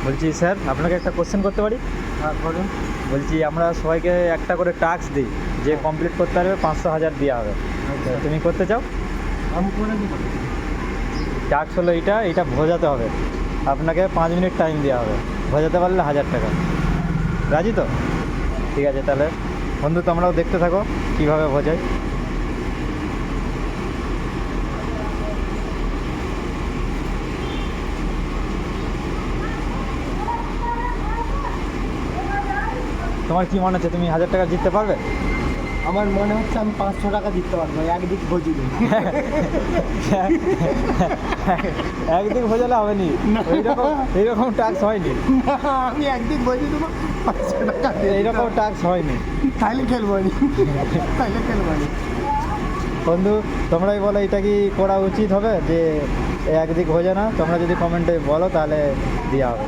বলছি স্যার আপনাকে একটা কোশ্চেন করতে পারি? হ্যাঁ বলুন। বলছি আমরা সবাইকে একটা করে টাস্ক দিই, যে কমপ্লিট করতে পারবে 500,000 দেওয়া হবে। তো তুমি করতে চাও? আমি করে দেবো। টাস্ক হলো এইটা ভোজাতে হবে, আপনাকে 5 মিনিট টাইম দেওয়া হবে, ভোজাতে পারলে 1000 টাকা। রাজি তো? ঠিক আছে, তাহলে বন্ধু তোমরাও দেখতে থাকো কীভাবে ভোজাই। তোমার কি মনে হচ্ছে তুমি 1000 টাকা জিততে পারবে? আমার মনে হচ্ছে আমি 500 টাকা দিতে পারবো একদিক ভোজি দিন। একদিক ভোজালে হবে নি, এইরকম টাস্ক হয়নি। আমি একদিক ভোজি দেবো 500 টাকা এইরকম টাস্ক হয়নি। তাইলে খেলবো নি, তাইলে খেলবো নি। বন্ধু তোমরাই বলো এটা কি করা উচিত হবে যে একদিক ভোজে না? তোমরা যদি কমেন্টে বলো তাহলে দেওয়া হবে।